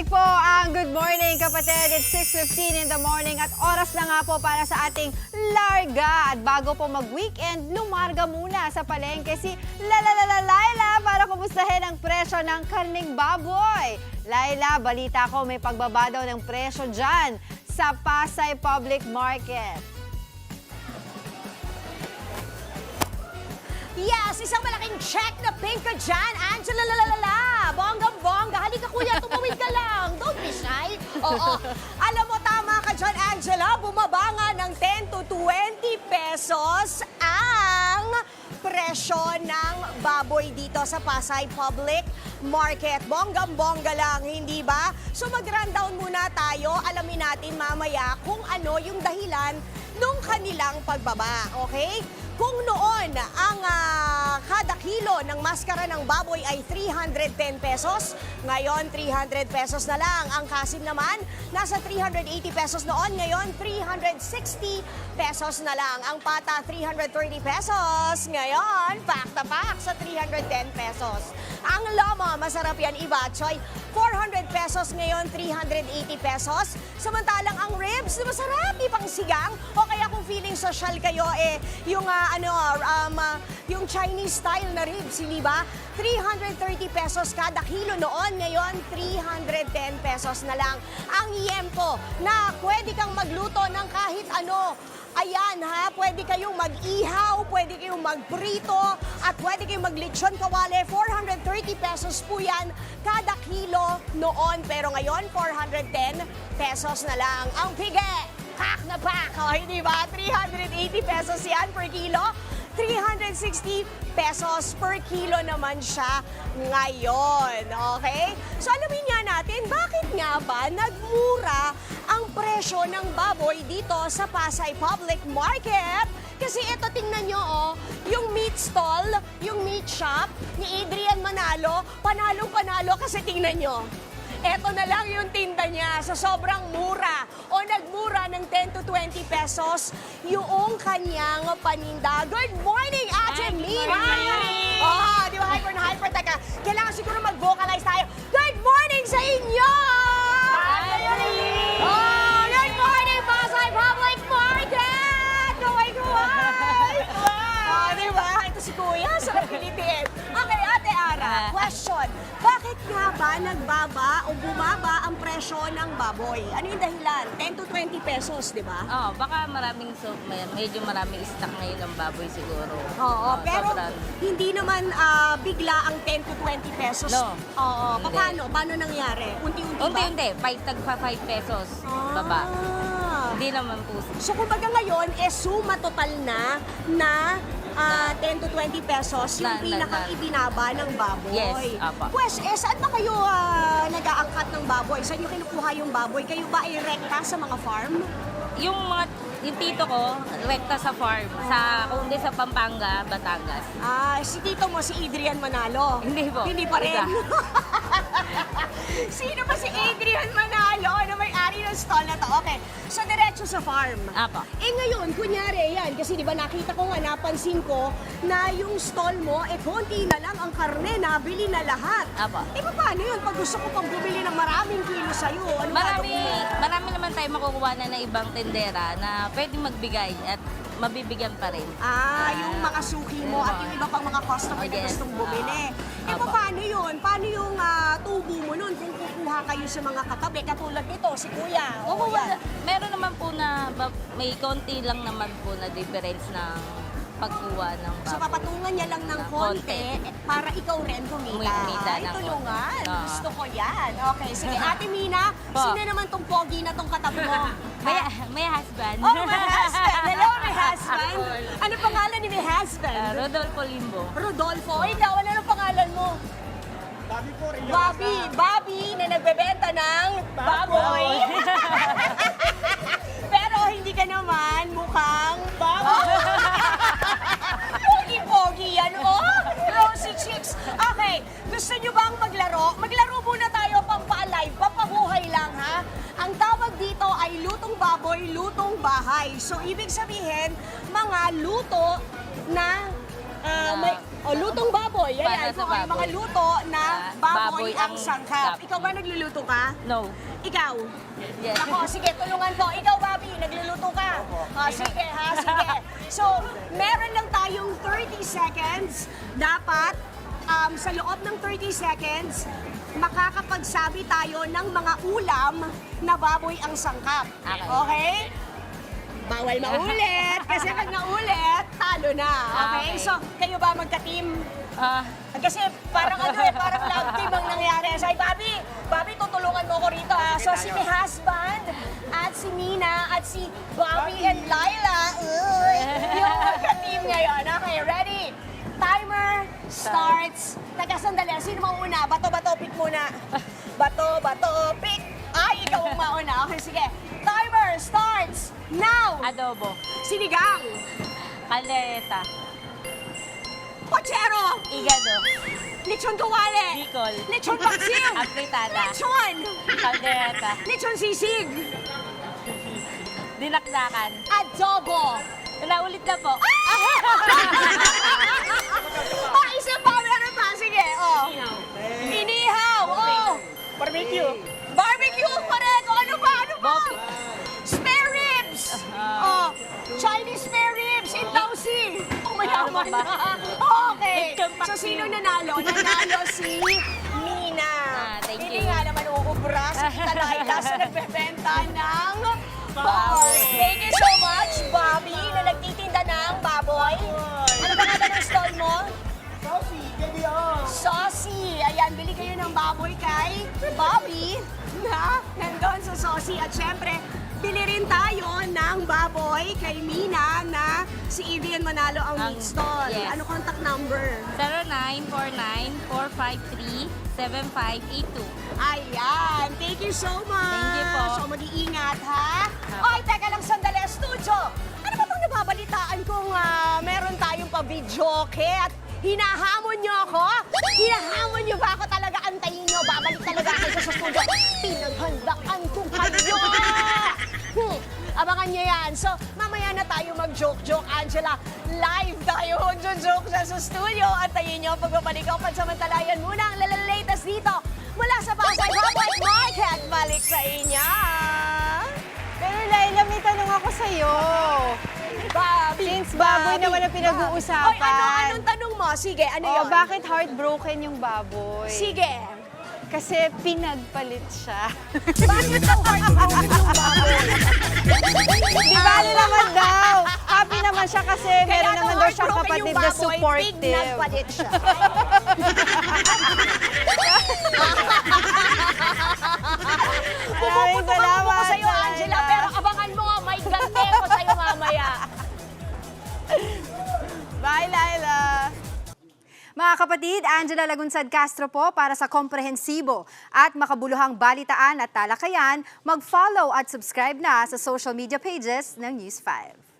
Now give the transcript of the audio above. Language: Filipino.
po ang Good Morning Kapatid. It's 6:15 in the morning at oras na nga po para sa ating larga. At bago po mag-weekend, lumarga muna sa palengke si Laila para kumustahin ang presyo ng karning baboy. Laila, balita ko may pagbaba daw ng presyo dyan sa Pasay Public Market. Yes, isang malaking check na pink ka dyan, Angela Lalalala. Bonggang-bongga. Halika kuya, tumawid ka lang. Don't be shy. Oo. Alam mo, tama ka dyan, Angela. Bumaba nga ng 10 to 20 pesos ang presyo ng baboy dito sa Pasay Public Market. Bonggang-bongga lang, hindi ba? So mag-rundown muna tayo. Alamin natin mamaya kung ano yung dahilan nung kanilang pagbaba. Okay? Kung noon ang kada kilo ng maskara ng baboy ay 310 pesos, ngayon 300 pesos na lang. Ang kasim naman, nasa 380 pesos noon, ngayon 360 pesos na lang. Ang pata, 330 pesos, ngayon pack to pack sa 310 pesos. Ang lomo, masarap yan iba, Choy, 400 pesos, ngayon 380 pesos. Samantalang ang ribs, masarap, ipang sigang, o kaya kung feeling social kayo, yung Chinese style na ribs, hindi ba? 330 pesos kada kilo noon, ngayon 310 pesos na lang. Ang yempo na pwede kang magluto ng kahit ano. Ayan ha, pwede kayong mag-ihaw, pwede kayong magprito, at pwede kayong maglechon kawale. 430 pesos po yan kada kilo noon, pero ngayon 410 pesos na lang. Ang pige, pack na pack, hindi ba? 380 pesos yan per kilo. 360 pesos per kilo naman siya ngayon, okay? So alamin nga natin, bakit nga ba nagmura ang presyo ng baboy dito sa Pasay Public Market? Kasi ito, tingnan nyo, yung meat stall, yung meat shop ni Adrian Manalo, panalong-panalo kasi tingnan nyo. Eto na lang yung tinda niya sa sobrang mura o nagmura ng 10 to 20 pesos yung kanyang paninda. Good morning, Ate Mina! Di ba hyper na hyper? Teka, kailangan siguro mag-vocalize tayo. Good morning sa inyo! Good morning, Pasay Public Market! Kuway-kuway! Di ba? Ito si Kuya, sarap pilitin. Okay, Ate Ara, question. Bakit nga ba nagbaba o bumaba ang presyo ng baboy? Ano yung dahilan? 10 to 20 pesos, di ba? Baka medyo maraming stock ngayon ng baboy siguro. Oo, pero sobrang. hindi naman bigla ang 10 to 20 pesos. No. Oo, Hindi. Paano nangyari? Unti-unti ba? Unti-unti, tagpa 5 pesos baba. Ah. Hindi naman po. So kumbaga ngayon, suma total na 10 to 20 pesos yung pinakang ibinaba ng baboy. Yes, apa. Pues, saan ba kayo nag-aangkat ng baboy? Saan nyo kinukuha yung baboy? Kayo ba ay rekta sa mga farm? Yung tito ko, rekta sa farm. Kundi sa Pampanga, Batangas. Si tito mo, si Adrian Manalo? Hindi po. Hindi pa rin? Iba. Sino ba si Adrian Manalo na may-ari ng stall na to? Okay, so diretso sa farm. Apa. Ngayon, kunyari, yan, kasi di ba nakita ko nga, napansin ko na yung stall mo, konti na lang ang karne, nabili na lahat. Apa. Paano yun? Pag gusto ko pang bumili ng maraming kilo sa'yo, ano Marami naman tayo makukuha na ng ibang tendera na pwedeng magbigay at mabibigyan pa rin. Yung mga suki mo at yung iba pang mga customer na Yes. gustong bumili. Apa. Paano yun? Paano yung tubo mo nun kung kukuha kayo sa mga katabi? Katulad nito, si Kuya. Yan. Meron naman po na may konti lang naman po na difference ng pagkuha ng baboy. So papatungan niya lang ng konti para ikaw rin kumita. Kumita Ay, ng tulungan. konti. Gusto ko yan. Okay, sige. Ate Mina, Po. sino naman tong pogi na tong katabi mo? May husband. Oh, my husband. Hello, my husband. Ano pangalan ni my husband? Rodolfo Limbo. Rodolfo. Ikaw, ano ang pangalan mo? Bobby na nagbebenta ng baboy. Pero hindi ka naman mukhang baboy. Pogi-pogi yan, Rosy Chicks. Okay, gusto nyo bang maglaro? Maglaro muna tayo, pampalive, pampahuhay lang, ha? Ang tawag dito ay lutong baboy, lutong bahay. So, ibig sabihin, mga luto na may O, lutong baboy. Para Ayan, sa kung ano yung mga baboy. luto na baboy Baboy ang ang sangkap. sangkap. Ikaw ba nagluluto ka? No. Ikaw? Yes. Ako, sige, tulungan ko. Ikaw, Bobby, nagluluto ka. Sige, ha, sige. So, meron lang tayong 30 seconds. Dapat, sa loob ng 30 seconds, makakapagsabi tayo ng mga ulam na baboy ang sangkap. Okay. Okay? Bawal maulit. Kasi pag naulit, talo na. Okay? Okay. So, kayo ba magka-team? Ah, Kasi parang parang love team ang nangyari. So, Bobby, tutulungan mo ko rito ha. So, si my husband, at si Mina, at si Bobby and Laila, yung magka-team ngayon. Okay, ready? Timer starts. Teka, sandali. Sino mauna? Bato, pick muna. Bato, pick. Ay, ikaw ang mauna. Okay, sige. Timer starts now. adobo. Sinigang. Caldereta. Pochero. Igado. Lechon kawali. Bicol. Lechon paksiw. Afritada. Lechon. Caldereta. Lechon sisig. Dinakdakan. Adobo. Naulit na po. Isa pa, meron pa. Sige, Inihaw. Barbecue. Barbecue, correct. Ano pa? Bopi. Spare ribs. Chinese spare ribs in Tausi. Mayaman Ano ba? na. Okay. Lechon So, paksiw. sino nanalo? Nanalo si Mina. Thank Hindi you. nga naman uubra si Tita Laila sa nagbebenta ng Baboy. pork. Thank you so much, Bobby, na nagtitinda ng baboy. Ano ba nga ng stall mo? Saucy. Ayan, bili kayo ng baboy kay Bobby na nandun sa Saucy. At syempre, bili rin tayo ng baboy kay Mina na si Evian Manalo ang meat stall. yes. Ano contact number? 0949-453-7582. Ayan. Thank you so much. Thank you po. So, mag-iingat, ha? Oy, teka lang sandali. Studio. Ano ba itong nababalitaan kung meron tayong pa-videoke at hinahamon niyo ako? Hinahamon niyo ba ako talaga? Antayin niyo. Babalik talaga ako sa studio. Pinaghandaan ko kayo. Abangan niyo yan. So, mamaya na tayo mag-joke-joke. Angela, live tayo mag-joke sa studio. Antayin niyo pagbabalik ako. Pansamantalayan muna ang latest dito. Mula sa Pasay Baboy Market, balik sa inyo. Pero Laila, may tanong ako sa'yo. Bobby, Since baboy naman ang pinag-uusapan. Oy, anong tanong mo? Sige, ano yun? Bakit heartbroken yung baboy? Sige. Kasi pinagpalit siya. Bakit daw heartbroken yung baboy? Di bali naman daw. Happy naman siya kasi meron naman daw siyang kapatid na supportive. Pinagpalit siya. Maraming Puputulungan ko salamat, sa'yo, Angela, Laila. pero abangan mo, may gante ko sa'yo mamaya. Bye, Laila! Mga kapatid, Angela Lagunsad Castro po para sa komprehensibo at makabuluhang balitaan at talakayan. Mag-follow at subscribe na sa social media pages ng News 5.